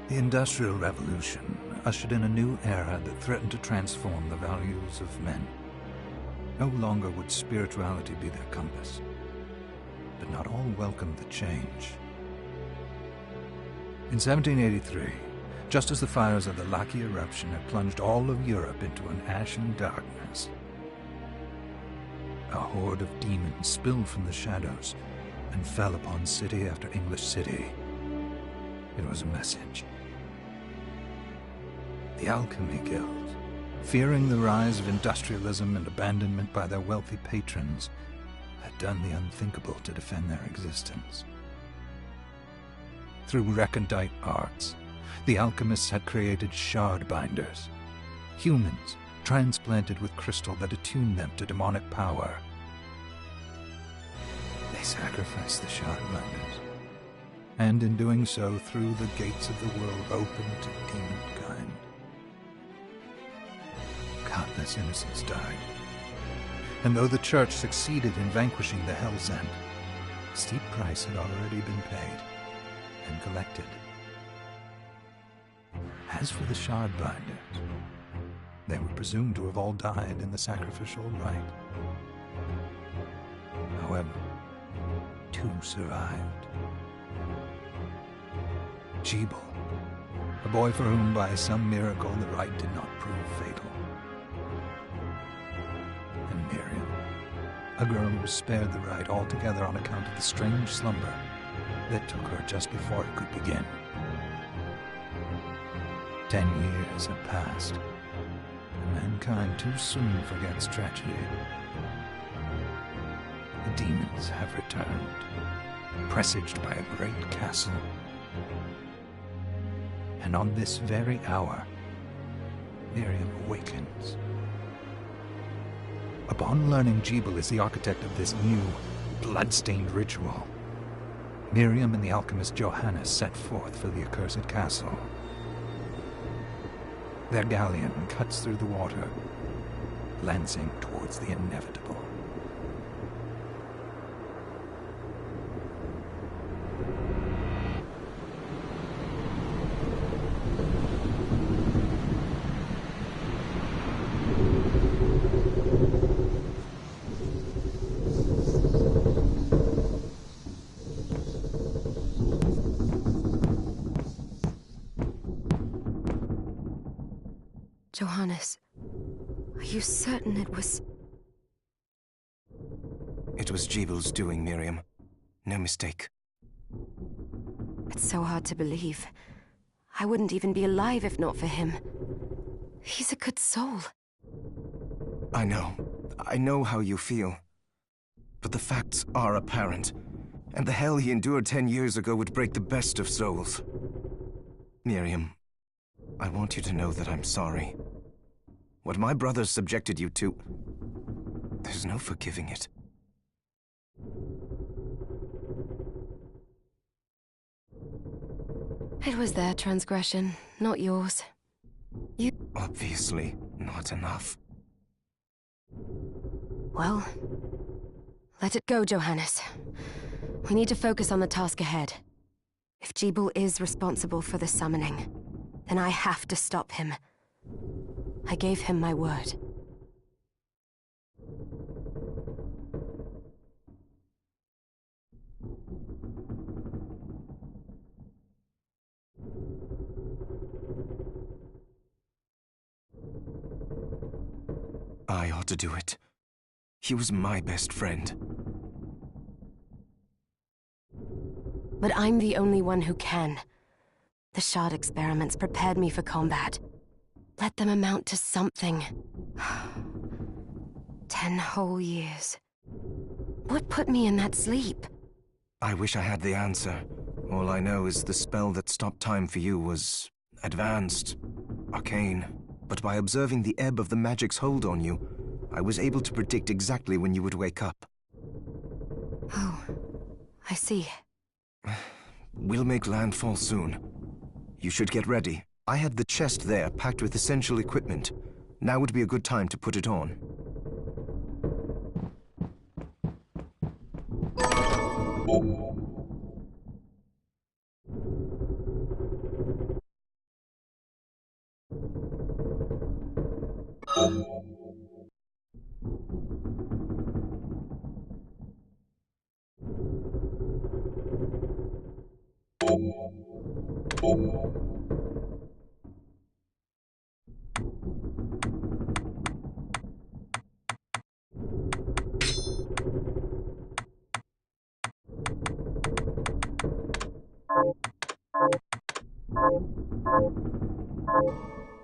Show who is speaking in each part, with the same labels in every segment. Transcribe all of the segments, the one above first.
Speaker 1: The Industrial Revolution ushered in a new era that threatened to transform the values of men. No longer would spirituality be their compass, but not all welcomed the change. In 1783, just as the fires of the Laki eruption had plunged all of Europe into an ashen darkness, a horde of demons spilled from the shadows and fell upon city after English city. It was a message. The Alchemy Guild, fearing the rise of industrialism and abandonment by their wealthy patrons, had done the unthinkable to defend their existence. Through recondite arts, the alchemists had created shard binders, humans transplanted with crystal that attuned them to demonic power. sacrificed the Shardbinders, and in doing so threw the gates of the world open to demonkind. Countless innocents died, and though the Church succeeded in vanquishing the Hell's End, a steep price had already been paid and collected. As for the Shardbinders, they were presumed to have all died in the sacrificial rite. However, 2 survived. Jebel, a boy for whom by some miracle the rite did not prove fatal. And Miriam, a girl who was spared the rite altogether on account of the strange slumber that took her just before it could begin. 10 years have passed, and mankind too soon forgets tragedy. The demons have returned, presaged by a great castle. And on this very hour, Miriam awakens. Upon learning Jebel is the architect of this new, bloodstained ritual, Miriam and the alchemist Johannes set forth for the accursed castle. Their galleon cuts through the water, lancing towards the inevitable.
Speaker 2: Johannes, are you certain it was...
Speaker 3: It was Jebel's doing, Miriam. No mistake.
Speaker 2: It's so hard to believe. I wouldn't even be alive if not for him. He's a good soul.
Speaker 3: I know. I know how you feel. But the facts are apparent. And the hell he endured 10 years ago would break the best of souls. Miriam, I want you to know that I'm sorry. What my brothers subjected you to, there's no forgiving it.
Speaker 2: It was their transgression, not yours. You...
Speaker 3: Obviously, not enough.
Speaker 2: Well, let it go, Johannes. We need to focus on the task ahead. If Jebel is responsible for the summoning, then I have to stop him. I gave him my word.
Speaker 3: I ought to do it. He was my best friend.
Speaker 2: But I'm the only one who can. The Shard experiments prepared me for combat. Let them amount to something. 10 whole years. What put me in that sleep?
Speaker 3: I wish I had the answer. All I know is the spell that stopped time for you was advanced, arcane. But by observing the ebb of the magic's hold on you, I was able to predict exactly when you would wake up.
Speaker 2: Oh, I see.
Speaker 3: We'll make landfall soon. You should get ready. I had the chest there packed with essential equipment. Now would be a good time to put it on.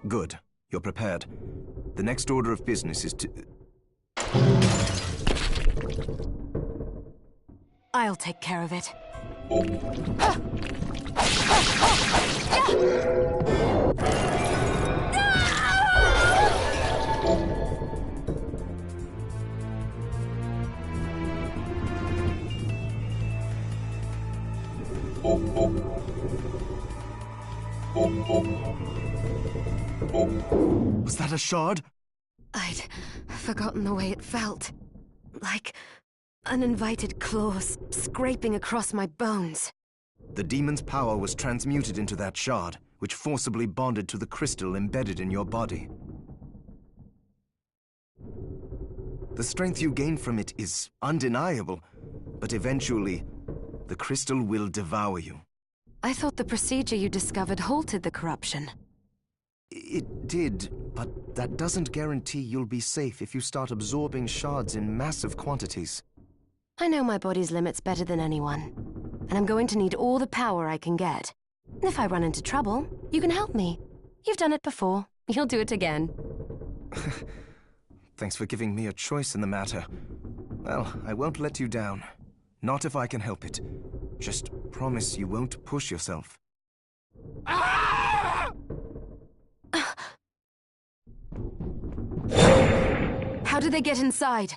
Speaker 3: Good. You're prepared. The next order of business is to...
Speaker 2: I'll take care of it.
Speaker 3: Was that a shard?
Speaker 2: I'd forgotten the way it felt. Like uninvited claws scraping across my bones.
Speaker 3: The demon's power was transmuted into that shard, which forcibly bonded to the crystal embedded in your body. The strength you gain from it is undeniable, but eventually, the crystal will devour you.
Speaker 2: I thought the procedure you discovered halted the corruption.
Speaker 3: It did, but that doesn't guarantee you'll be safe if you start absorbing shards in massive quantities.
Speaker 2: I know my body's limits better than anyone, and I'm going to need all the power I can get. If I run into trouble, you can help me. You've done it before. You'll do it again.
Speaker 3: Thanks for giving me a choice in the matter. Well, I won't let you down. Not if I can help it. Just promise you won't push yourself.
Speaker 2: How did they get inside?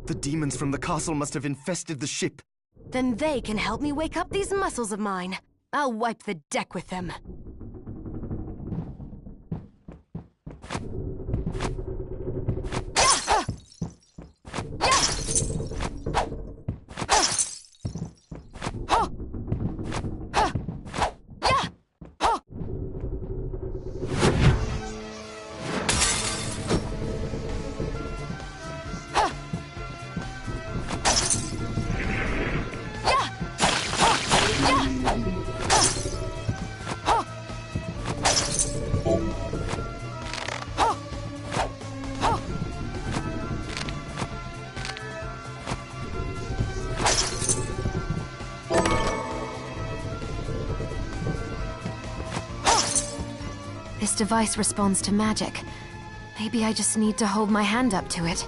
Speaker 3: The demons from the castle must have infested the ship.
Speaker 2: Then they can help me wake up these muscles of mine. I'll wipe the deck with them. This device responds to magic. Maybe I just need to hold my hand up to it.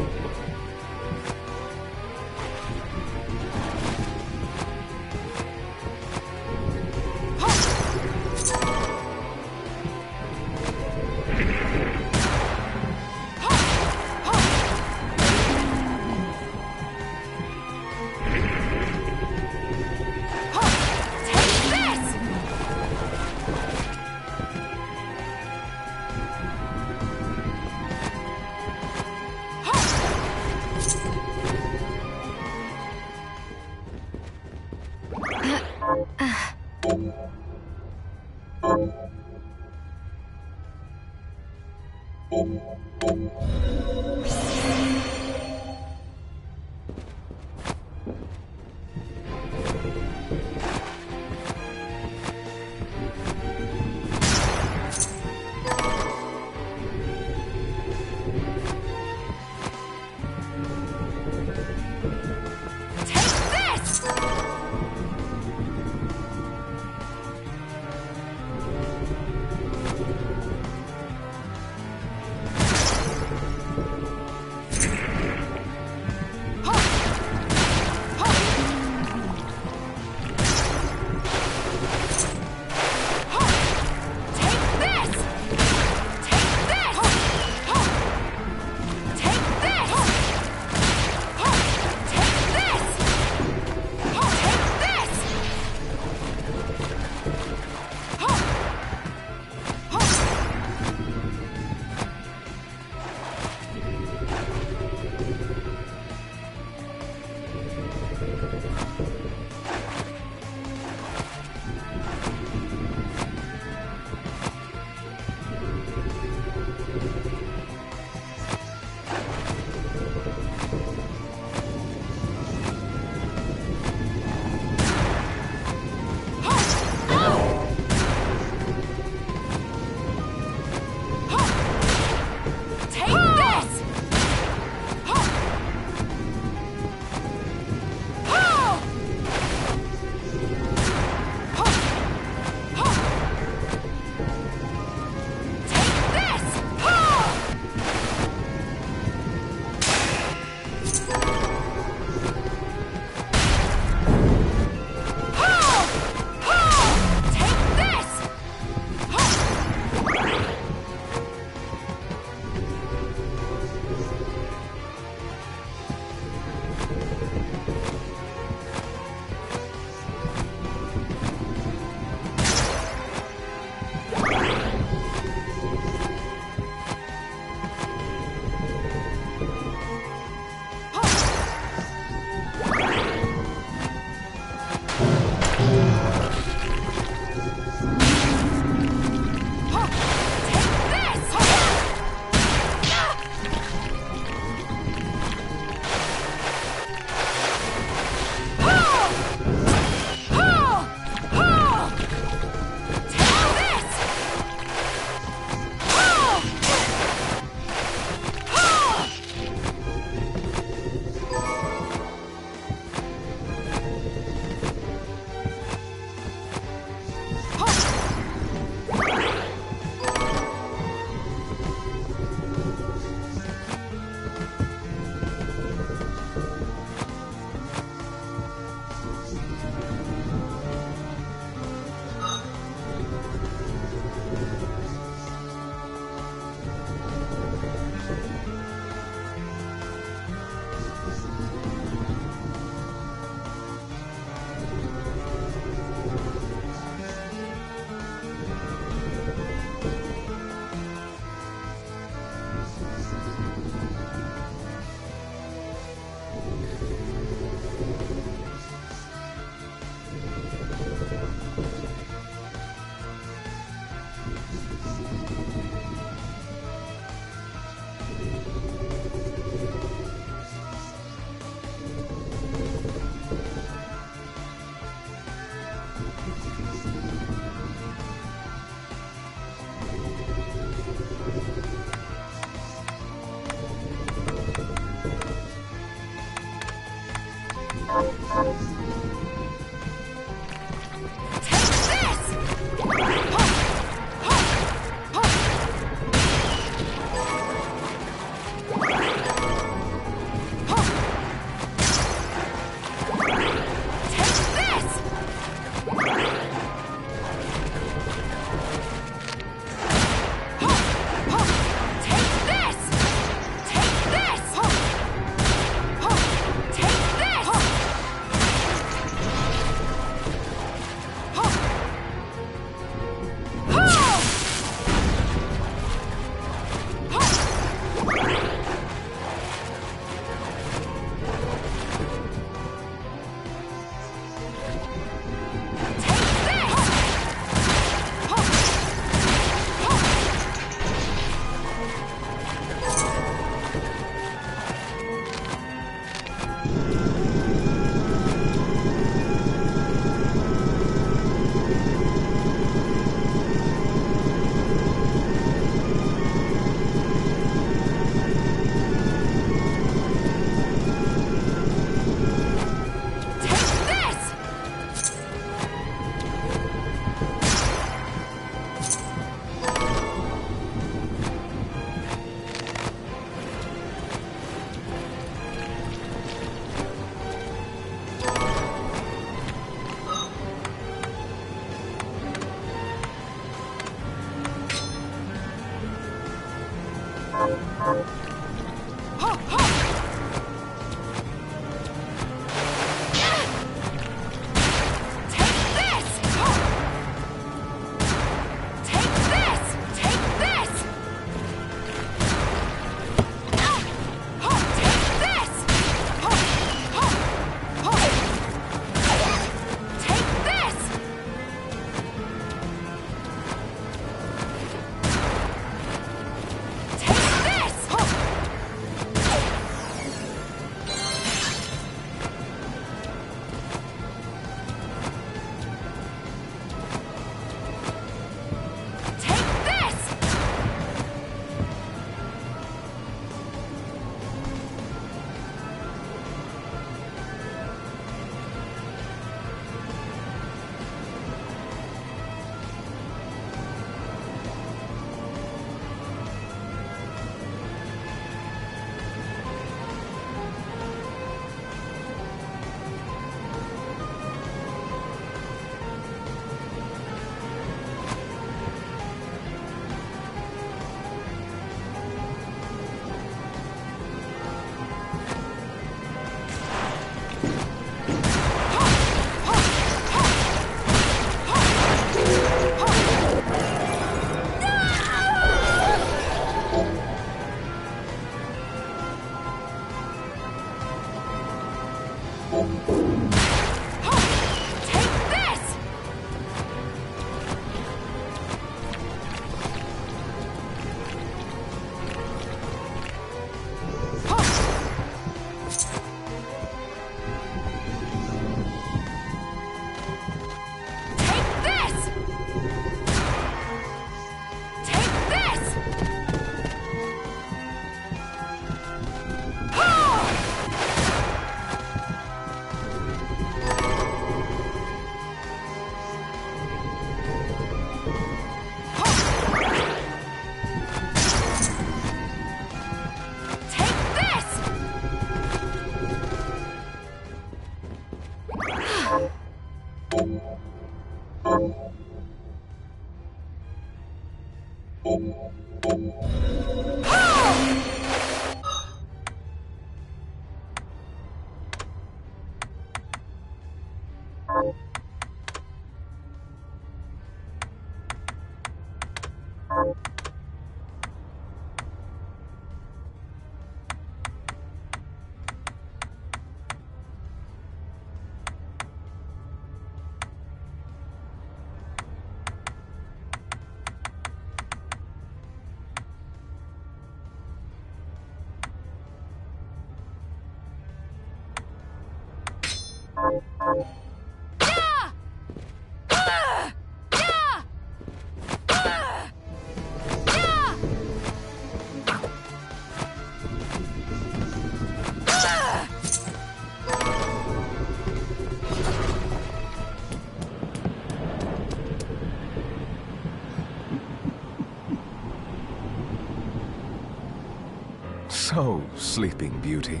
Speaker 3: So, Sleeping Beauty,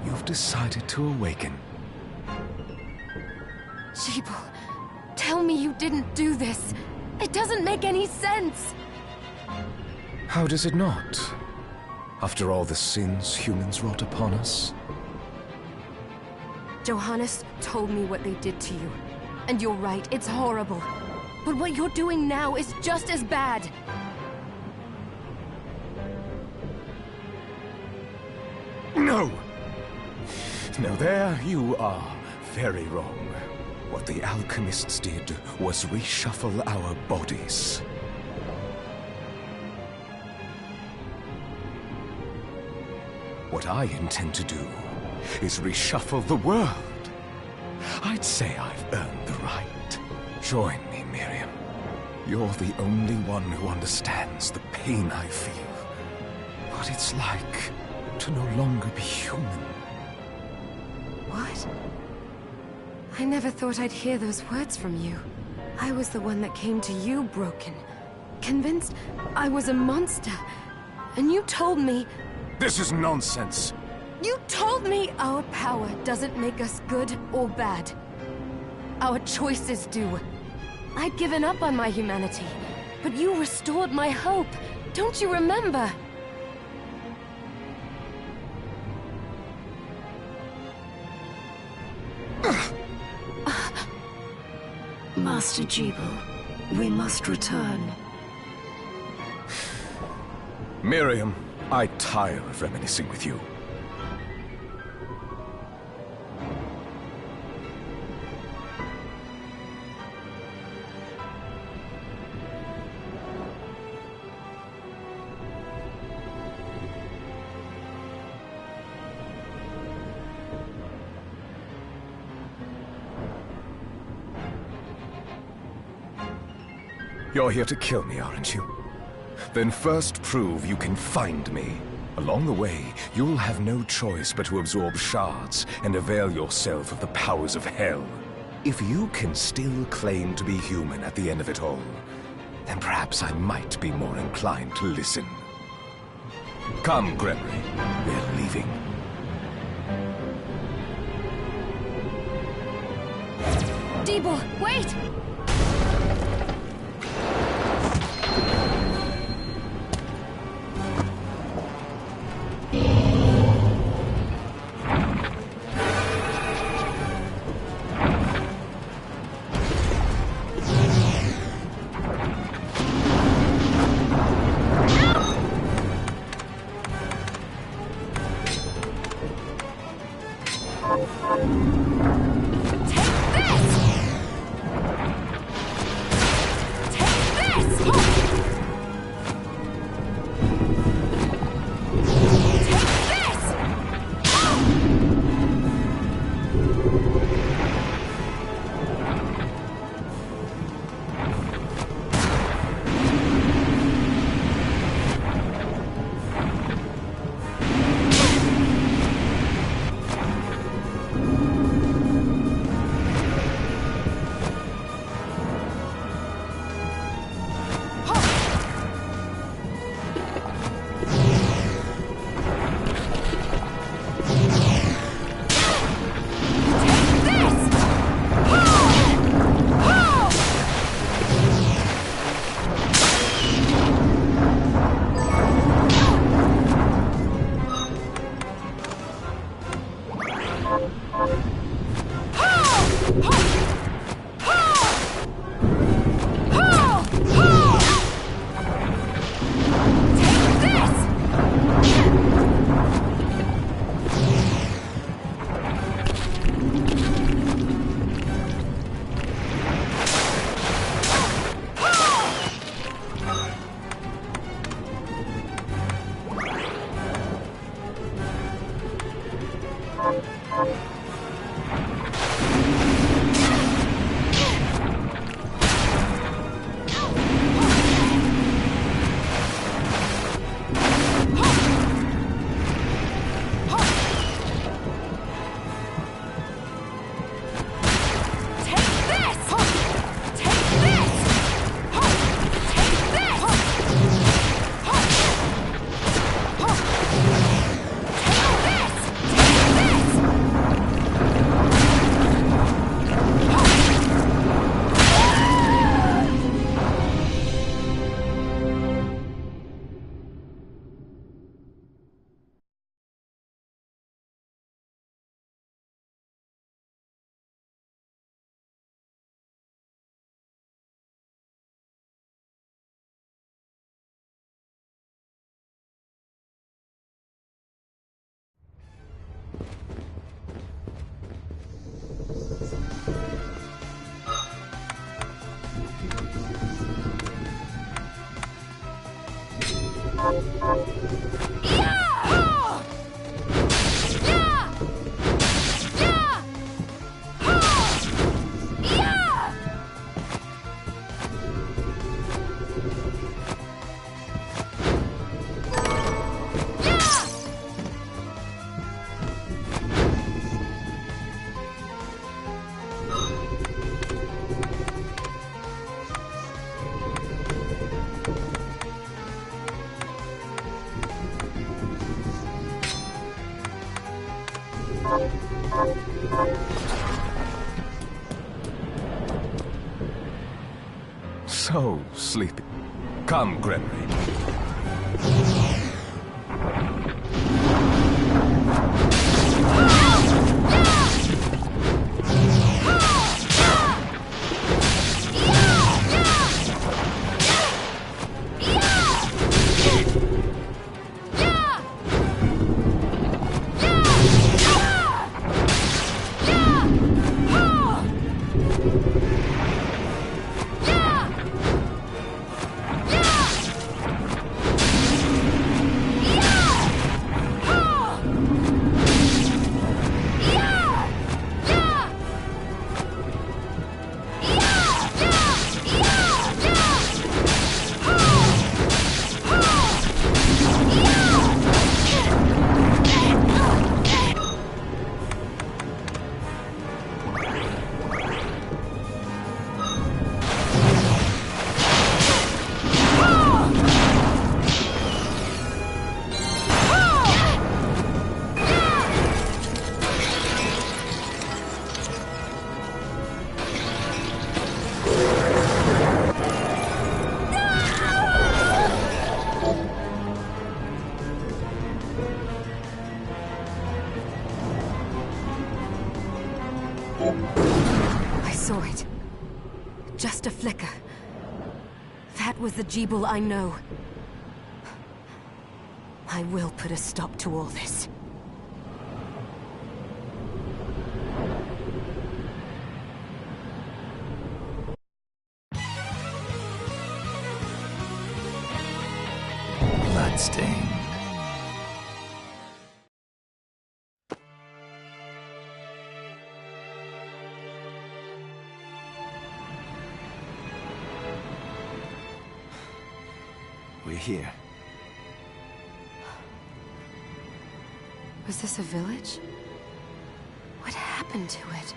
Speaker 3: you've decided to awaken.
Speaker 2: Jeeble, tell me you didn't do this. It doesn't make any sense.
Speaker 3: How does it not? After all the sins humans wrought upon us?
Speaker 2: Johannes told me what they did to you. And you're right, it's horrible. But what you're doing now is just as bad.
Speaker 3: No! No, there you are very wrong. What the alchemists did was reshuffle our bodies. What I intend to do is reshuffle the world. I'd say I've earned the right. Join me, Miriam. You're the only one who understands the pain I feel. What it's like to no longer be human.
Speaker 2: What? I never thought I'd hear those words from you. I was the one that came to you broken, convinced I was a monster. And you told me...
Speaker 3: This is nonsense.
Speaker 2: You told me our power doesn't make us good or bad. Our choices do. I'd given up on my humanity, but you restored my hope. Don't you remember?
Speaker 4: Master Jeeble, we must return.
Speaker 3: Miriam, I tire of reminiscing with you. You're here to kill me, aren't you? Then first prove you can find me. Along the way, you'll have no choice but to absorb shards and avail yourself of the powers of hell. If you can still claim to be human at the end of it all, then perhaps I might be more inclined to listen. Come, Gregory. We're leaving.
Speaker 2: Jeeble, wait!
Speaker 3: So sleepy. Come, Gregory.
Speaker 2: I saw it. Just a flicker. That was the Jeeble I know. I will put a stop to all this.
Speaker 1: Bloodstained.
Speaker 3: We're here.
Speaker 2: Was this a village? What happened to it?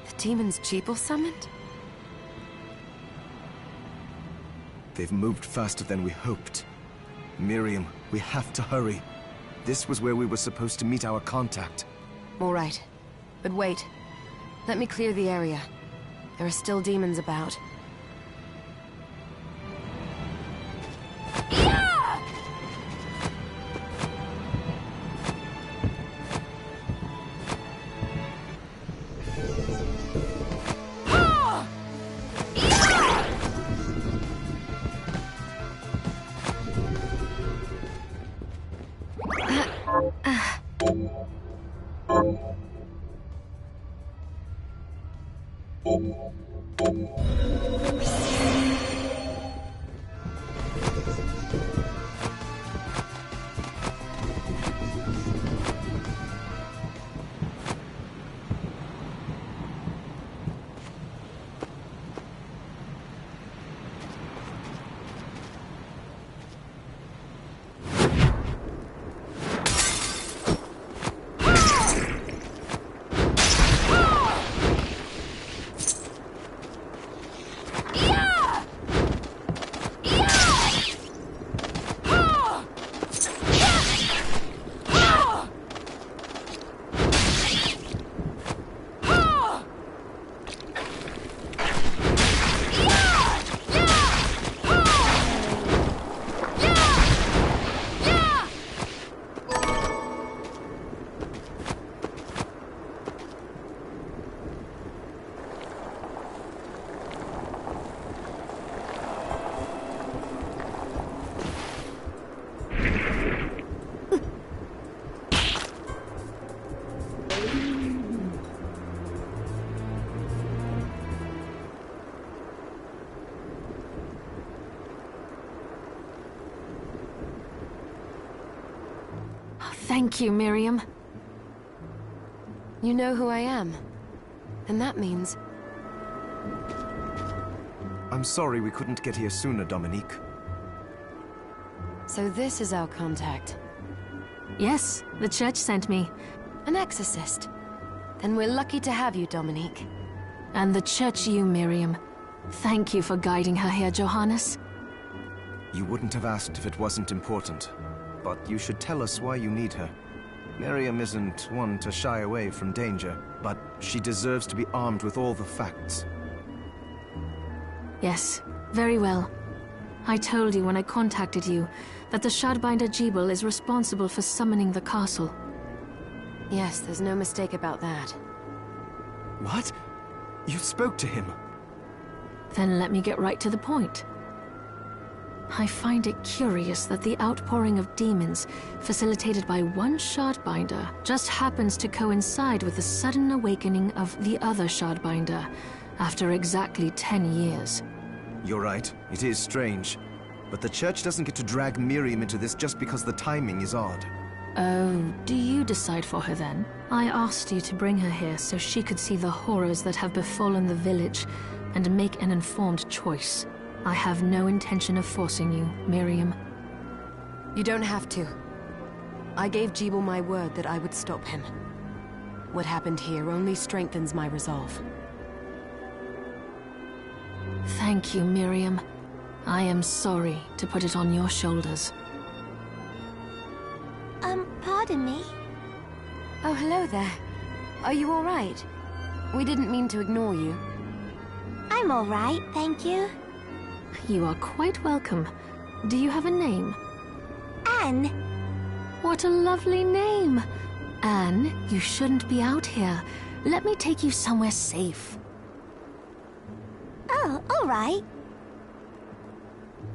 Speaker 2: The demons Jeeble summoned?
Speaker 3: They've moved faster than we hoped. Miriam, we have to hurry. This was where we were supposed to meet our contact.
Speaker 2: All right. But wait. Let me clear the area. There are still demons about.
Speaker 5: Thank you, Miriam.
Speaker 2: You know who I am. And that means...
Speaker 3: I'm sorry we couldn't get here sooner, Dominique.
Speaker 2: So this is our contact.
Speaker 5: Yes, the church sent me.
Speaker 2: An exorcist. Then we're lucky to have you, Dominique.
Speaker 5: And the church you, Miriam. Thank you for guiding her here, Johannes.
Speaker 3: You wouldn't have asked if it wasn't important. But you should tell us why you need her. Miriam isn't one to shy away from danger, but she deserves to be armed with all the facts.
Speaker 5: Yes, very well. I told you when I contacted you that the Shardbinder Jebel is responsible for summoning the castle.
Speaker 2: Yes, there's no mistake about that.
Speaker 3: What? You spoke to him?
Speaker 5: Then let me get right to the point. I find it curious that the outpouring of demons, facilitated by one Shardbinder, just happens to coincide with the sudden awakening of the other Shardbinder, after exactly 10 years.
Speaker 3: You're right, it is strange. But the church doesn't get to drag Miriam into this just because the timing is odd.
Speaker 5: Oh, do you decide for her then? I asked you to bring her here so she could see the horrors that have befallen the village and make an informed choice. I have no intention of forcing you, Miriam.
Speaker 2: You don't have to. I gave Jebel my word that I would stop him. What happened here only strengthens my resolve.
Speaker 5: Thank you, Miriam. I am sorry to put it on your shoulders.
Speaker 6: Pardon me?
Speaker 2: Oh, hello there. Are you all right? We didn't mean to ignore you.
Speaker 6: I'm all right, thank you.
Speaker 5: You are quite welcome. Do you have a name?
Speaker 6: Anne.
Speaker 5: What a lovely name! Anne, you shouldn't be out here. Let me take you somewhere safe.
Speaker 6: Oh, all right.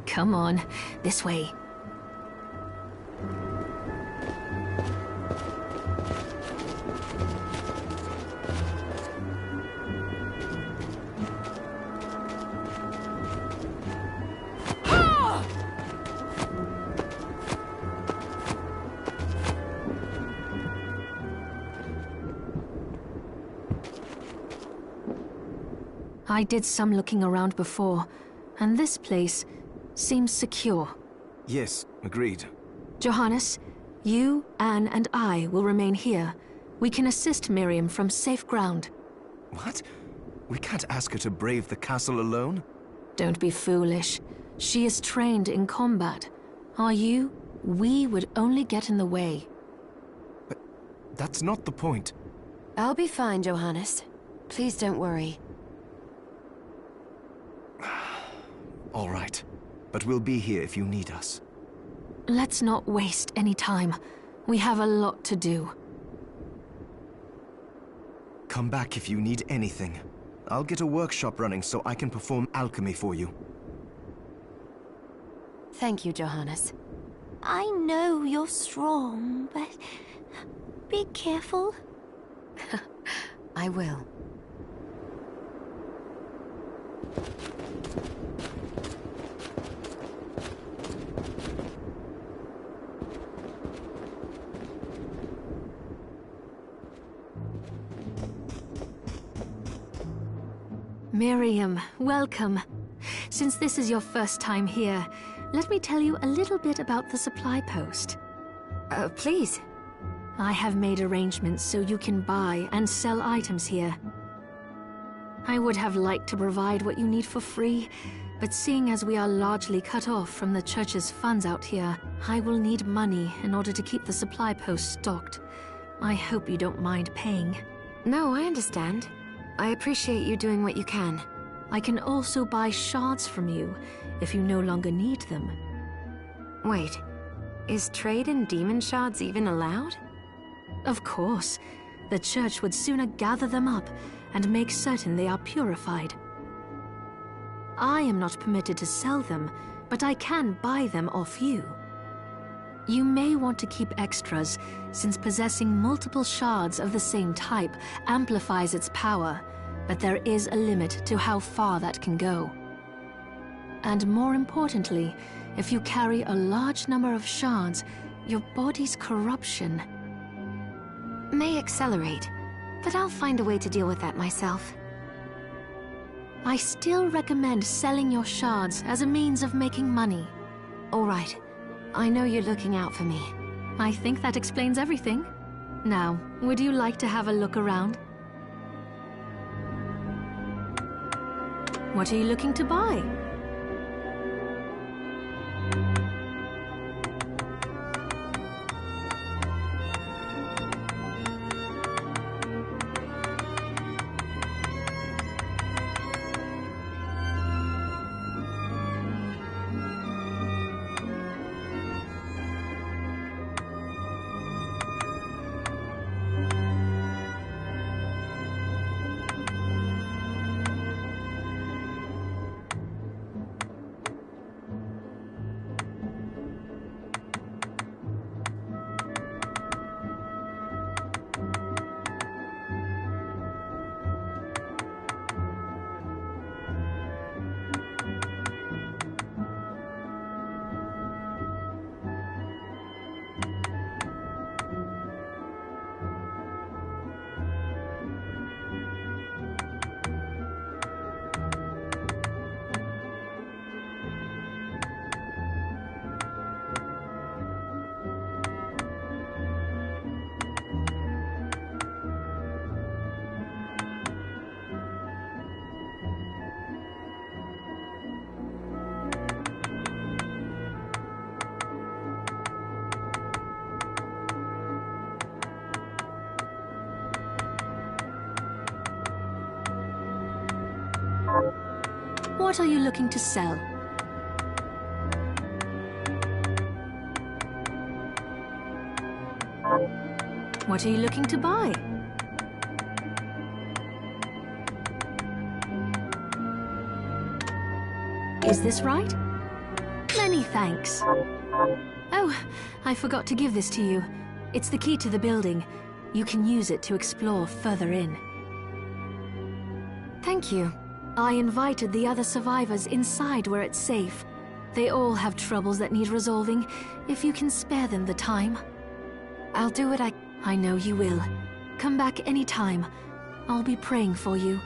Speaker 5: Come on, this way. I did some looking around before, and this place seems secure.
Speaker 3: Yes, agreed.
Speaker 5: Johannes, you, Anne, and I will remain here. We can assist Miriam from safe ground.
Speaker 3: What? We can't ask her to brave the castle alone?
Speaker 5: Don't be foolish. She is trained in combat. Are you? We would only get in the way.
Speaker 3: But that's not the point.
Speaker 2: I'll be fine, Johannes. Please don't worry.
Speaker 3: All right. But we'll be here if you need us.
Speaker 5: Let's not waste any time. We have a lot to do.
Speaker 3: Come back if you need anything. I'll get a workshop running so I can perform alchemy for you.
Speaker 2: Thank you, Johannes.
Speaker 6: I know you're strong, but be careful.
Speaker 2: I will.
Speaker 5: Miriam, welcome. Since this is your first time here, let me tell you a little bit about the supply post.
Speaker 2: Please.
Speaker 5: I have made arrangements so you can buy and sell items here. I would have liked to provide what you need for free, but seeing as we are largely cut off from the church's funds out here, I will need money in order to keep the supply post stocked. I hope you don't mind paying.
Speaker 2: No, I understand. I appreciate you doing what you can.
Speaker 5: I can also buy shards from you, if you no longer need them.
Speaker 2: Wait, is trade in demon shards even allowed?
Speaker 5: Of course. The church would sooner gather them up and make certain they are purified. I am not permitted to sell them, but I can buy them off you. You may want to keep extras, since possessing multiple shards of the same type amplifies its power, but there is a limit to how far that can go. And more importantly, if you carry a large number of shards, Your body's corruption.
Speaker 2: May accelerate, but I'll find a way to deal with that myself.
Speaker 5: I still recommend selling your shards as a means of making money.
Speaker 2: All right. I know you're looking out for me.
Speaker 5: I think that explains everything. Now, would you like to have a look around? What are you looking to buy? What are you looking to sell? What are you looking to buy? Is this right? Many thanks. Oh, I forgot to give this to you. It's the key to the building. You can use it to explore further in.
Speaker 2: Thank you.
Speaker 5: I invited the other survivors inside where it's safe. They all have troubles that need resolving, if you can spare them the time.
Speaker 2: I'll do what
Speaker 5: I know you will. Come back anytime. I'll be praying for you.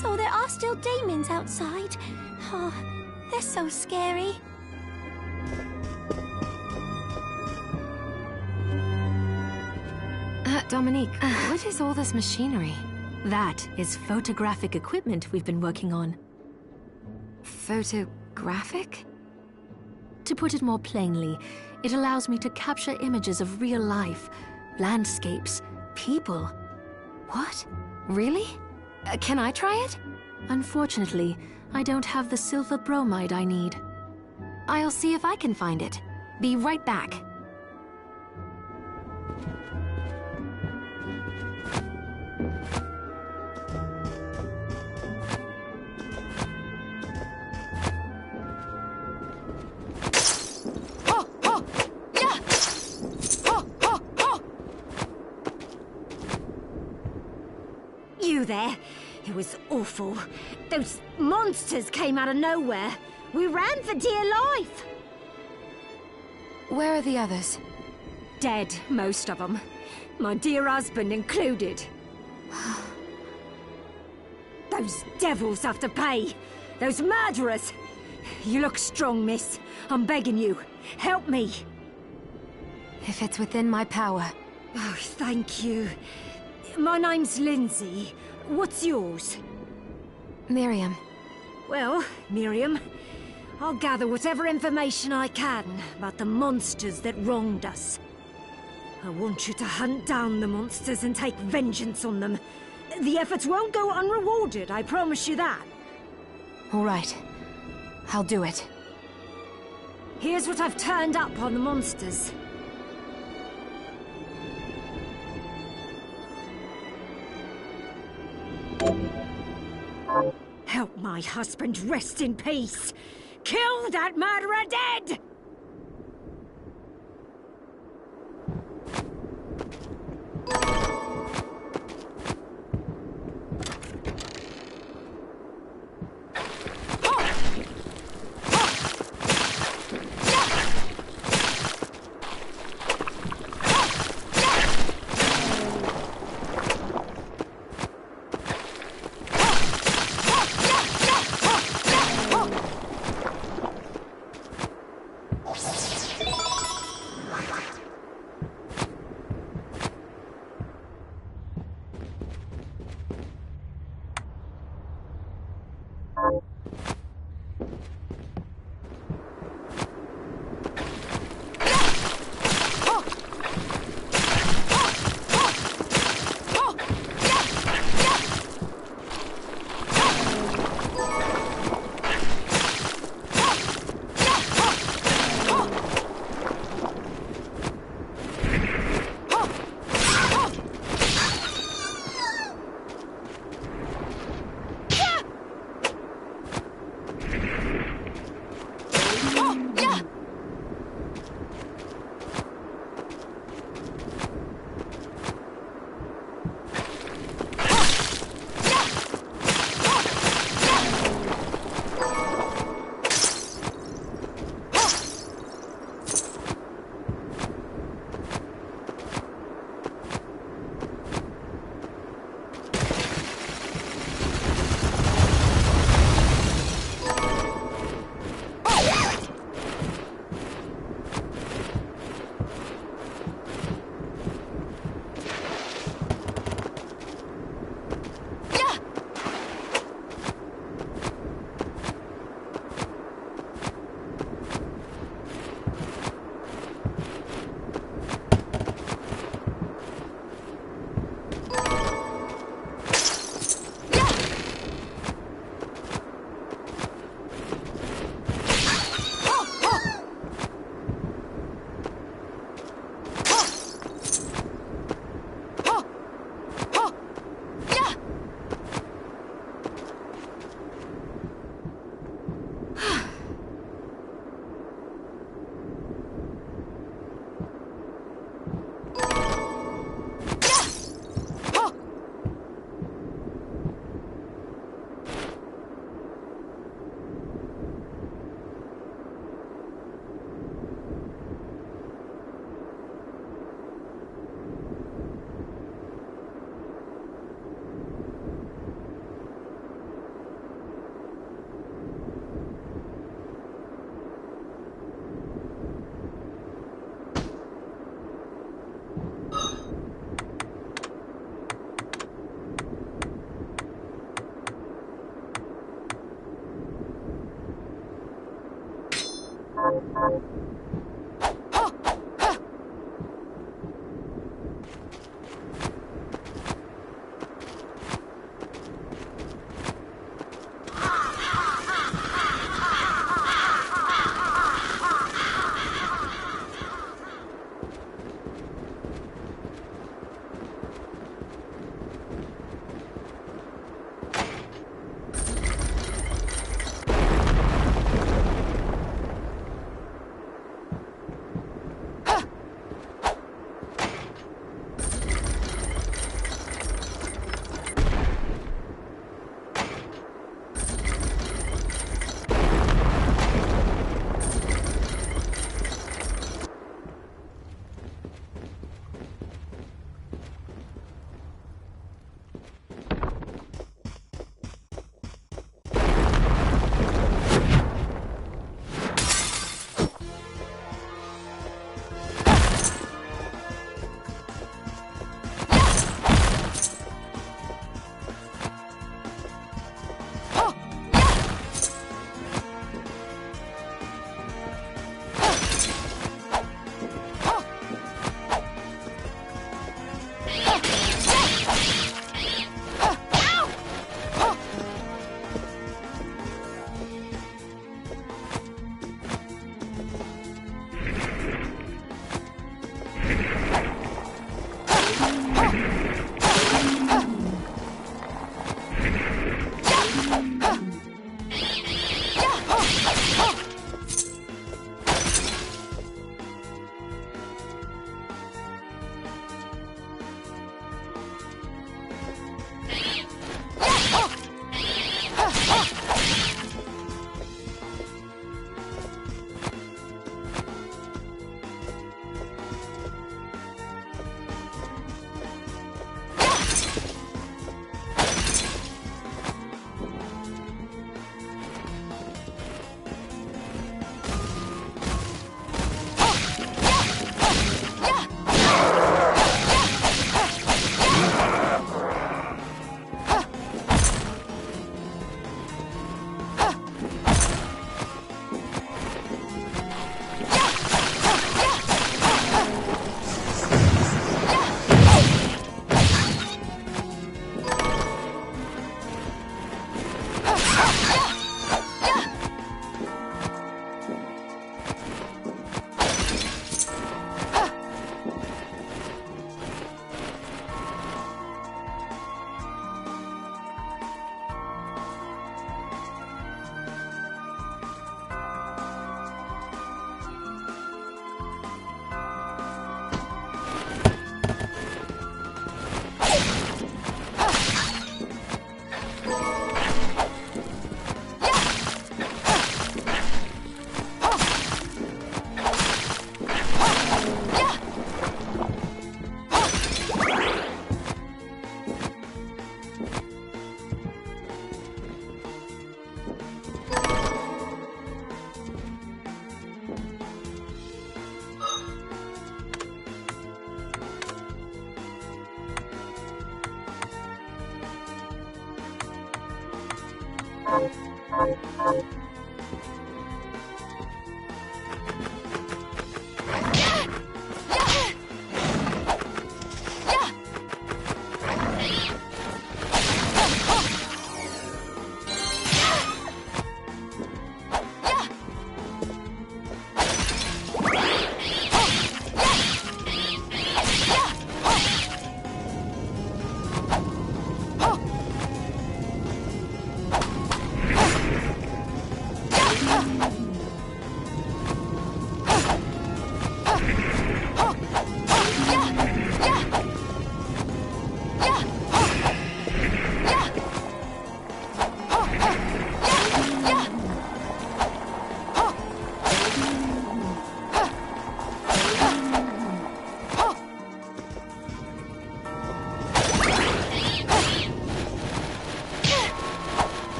Speaker 6: So there are still demons outside. Oh, they're so scary.
Speaker 2: Dominique, what is all this machinery?
Speaker 5: That is photographic equipment we've been working on.
Speaker 2: Photographic?
Speaker 5: To put it more plainly, it allows me to capture images of real life, landscapes, people.
Speaker 2: What? Really? Can I try it?
Speaker 5: Unfortunately, I don't have the silver bromide I need.
Speaker 2: I'll see if I can find it. Be right back.
Speaker 7: You there? It was awful. Those monsters came out of nowhere. We ran for dear life.
Speaker 2: Where are the others?
Speaker 7: Dead, most of them. My dear husband included. Those devils have to pay. Those murderers. You look strong, miss. I'm begging you. Help me.
Speaker 2: If it's within my power.
Speaker 7: Oh, thank you. My name's Lindsay. What's yours?
Speaker 2: Miriam.
Speaker 7: Well, Miriam, I'll gather whatever information I can about the monsters that wronged us. I want you to hunt down the monsters and take vengeance on them. The efforts won't go unrewarded, I promise you that.
Speaker 2: All right. I'll do it.
Speaker 7: Here's what I've turned up on the monsters. Help my husband rest in peace. Kill that murderer dead!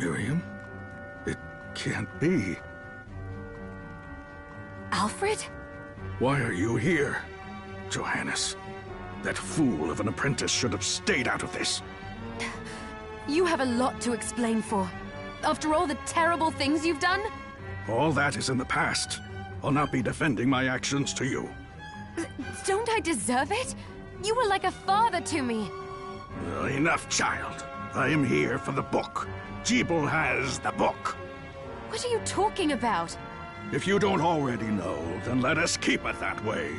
Speaker 1: Miriam? It can't be.
Speaker 2: Alfred?
Speaker 1: Why are you here? Johannes, that fool of an apprentice should have stayed out of this.
Speaker 2: You have a lot to explain for. After all the terrible things you've done?
Speaker 1: All that is in the past. I'll not be defending my actions to you.
Speaker 2: Don't I deserve it? You were like a father to me.
Speaker 1: Enough, child. I am here for the book. Jeeble has the book.
Speaker 2: What are you talking about?
Speaker 1: If you don't already know, then let us keep it that way.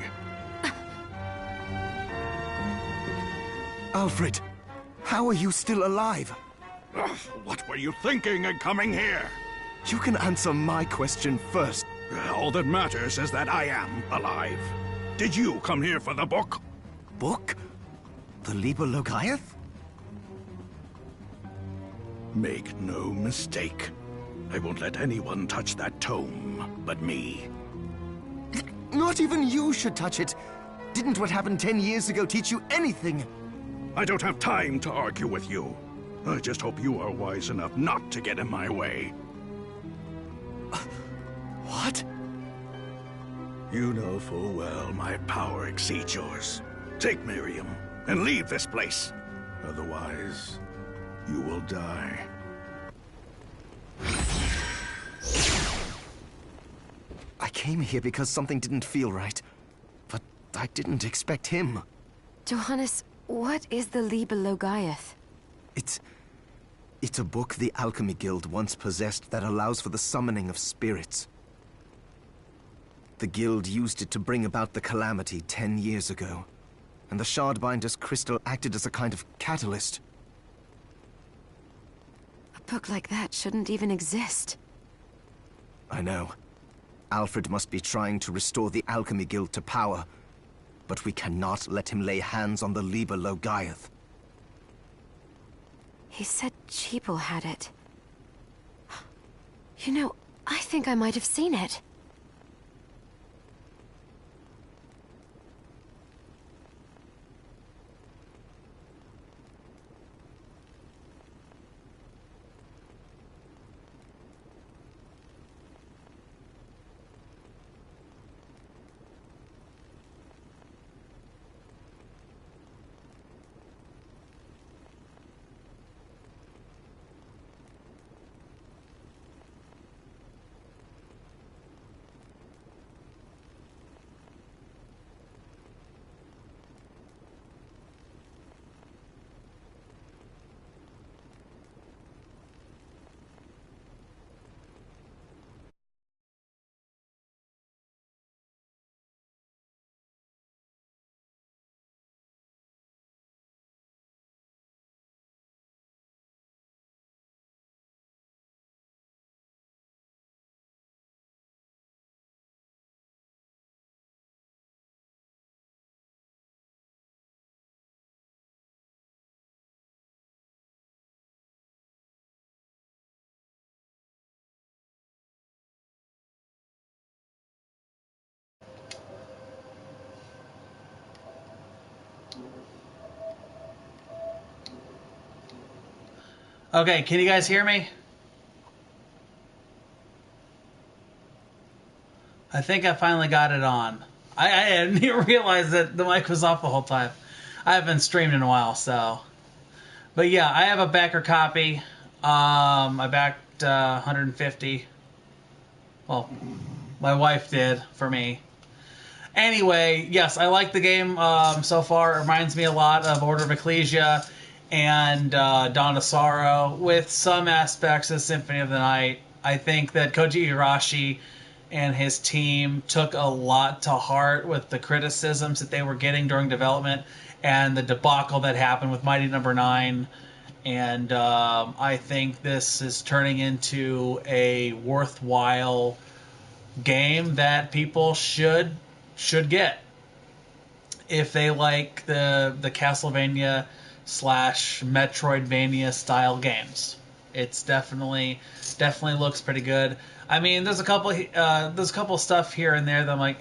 Speaker 3: Alfred, how are you still alive?
Speaker 1: Ugh, what were you thinking in coming here?
Speaker 3: You can answer my question first.
Speaker 1: All that matters is that I am alive. Did you come here for the book?
Speaker 3: Book? The Liber Logaeth?
Speaker 1: Make no mistake. I won't let anyone touch that tome but me.
Speaker 3: Not even you should touch it. Didn't what happened 10 years ago teach you anything?
Speaker 1: I don't have time to argue with you. I just hope you are wise enough not to get in my way.
Speaker 3: What?
Speaker 8: You know full well my power exceeds yours. Take Miriam and leave this place. Otherwise, you will die.
Speaker 3: I came here because something didn't feel right. But I didn't expect him.
Speaker 2: Johannes, what is the Liber Logaeth?
Speaker 3: It's a book the Alchemy Guild once possessed that allows for the summoning of spirits. The Guild used it to bring about the calamity 10 years ago. And the Shardbinder's crystal acted as a kind of catalyst.
Speaker 2: A book like that shouldn't even exist.
Speaker 3: I know. Alfred must be trying to restore the Alchemy Guild to power. But we cannot let him lay hands on the Liber Logaeth.
Speaker 2: He said Jeeble had it. You know, I think I might have seen it.
Speaker 9: Okay, can you guys hear me? I think I finally got it on. I didn't even realize that the mic was off the whole time. I haven't streamed in a while, so. But yeah, I have a backer copy. I backed 150. Well, my wife did for me. Anyway, yes, I like the game so far. It reminds me a lot of Order of Ecclesia and Dawn of Sorrow, with some aspects of Symphony of the Night. I think that Koji Igarashi and his team took a lot to heart with the criticisms that they were getting during development and the debacle that happened with Mighty Number 9. And I think this is turning into a worthwhile game that people should get if they like the Castlevania / Metroidvania style games. It's definitely looks pretty good. I mean, there's a couple stuff here and there that I'm like,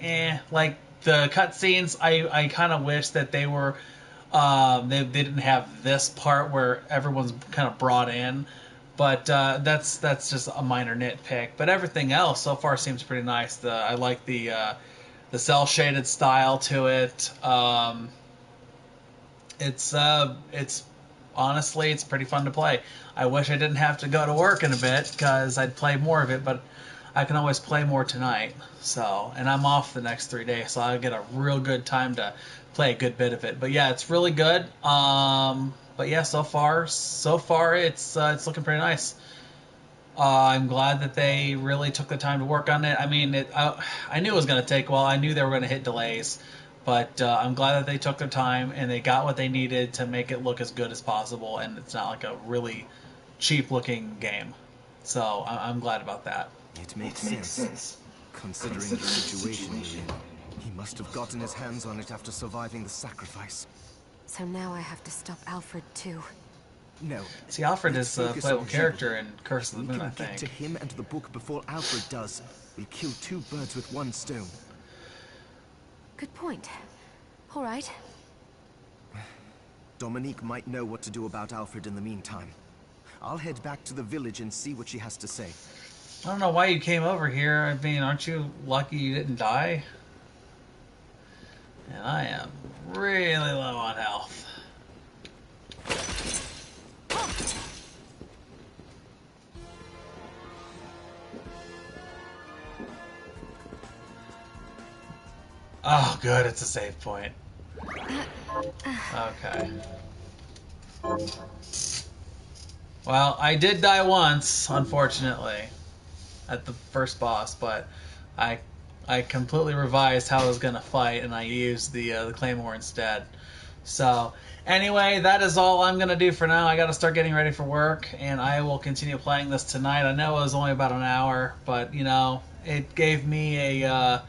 Speaker 9: like the cutscenes. I kind of wish that they were they didn't have this part where everyone's kind of brought in, but that's just a minor nitpick. But everything else so far seems pretty nice. I like the cell shaded style to it. It's honestly, it's pretty fun to play. I wish I didn't have to go to work in a bit because I'd play more of it, but I can always play more tonight. So, and I'm off the next 3 days, so I'll get a real good time to play a good bit of it. But yeah, it's really good. But yeah, so far it's looking pretty nice. I'm glad that they really took the time to work on it. I mean, I knew it was going to take a while. I knew they were going to hit delays. But I'm glad that they took their time and they got what they needed to make it look as good as possible. And it's not like a really cheap-looking game. So I'm glad about that.
Speaker 3: It makes sense. Considering the situation he's in. He must have gotten his hands on it after surviving the sacrifice.
Speaker 2: So now I have to stop Alfred too.
Speaker 3: No.
Speaker 9: See, Alfred is a playable character in Curse of the Moon, I think.
Speaker 3: We can get to him and the book before Alfred does. We'll kill two birds with one stone.
Speaker 2: Good point. All right.
Speaker 3: Dominique might know what to do about Alfred in the meantime. I'll head back to the village and see what she has to say.
Speaker 9: I don't know why you came over here. I mean, aren't you lucky you didn't die? And I am really low on health. Oh, good, it's a save point. Okay. Well, I did die once, unfortunately, at the first boss, but I completely revised how I was gonna fight, and I used the claymore instead. So, anyway, that is all I'm gonna do for now. I gotta start getting ready for work, and I will continue playing this tonight. I know it was only about an hour, but you know, it gave me a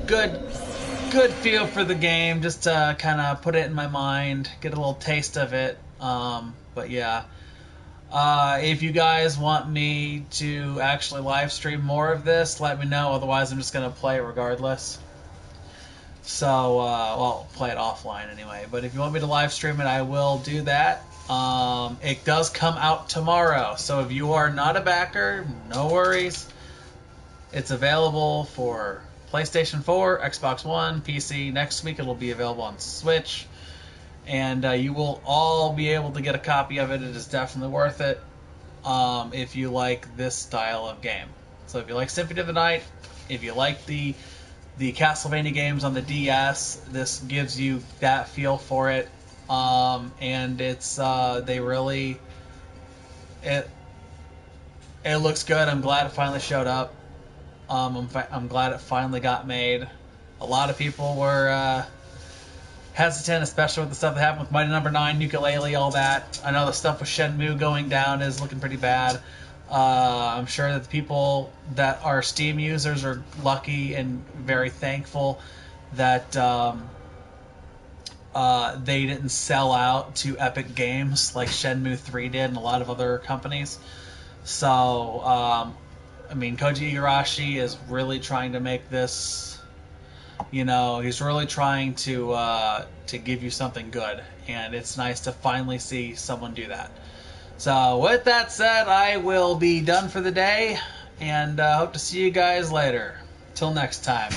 Speaker 9: good feel for the game, just to kind of put it in my mind, get a little taste of it. But yeah. If you guys want me to actually live stream more of this, let me know. Otherwise, I'm just going to play it regardless. So, well, play it offline anyway. But if you want me to live stream it, I will do that. It does come out tomorrow. So if you are not a backer, no worries. It's available for PlayStation 4, Xbox One, PC. Next week it'll be available on Switch. And you will all be able to get a copy of it. It is definitely worth it if you like this style of game. So if you like Symphony of the Night, if you like the Castlevania games on the DS, this gives you that feel for it. And it's they really it looks good. I'm glad it finally showed up. I'm glad it finally got made. A lot of people were hesitant, especially with the stuff that happened with Mighty Number 9, Yooka-Laylee, all that. I know the stuff with Shenmue going down is looking pretty bad. I'm sure that the people that are Steam users are lucky and very thankful that they didn't sell out to Epic Games like Shenmue 3 did and a lot of other companies. So, I mean, Koji Igarashi is really trying to make this... You know, he's really trying to give you something good, and it's nice to finally see someone do that. So, with that said, I will be done for the day, and hope to see you guys later. Till next time.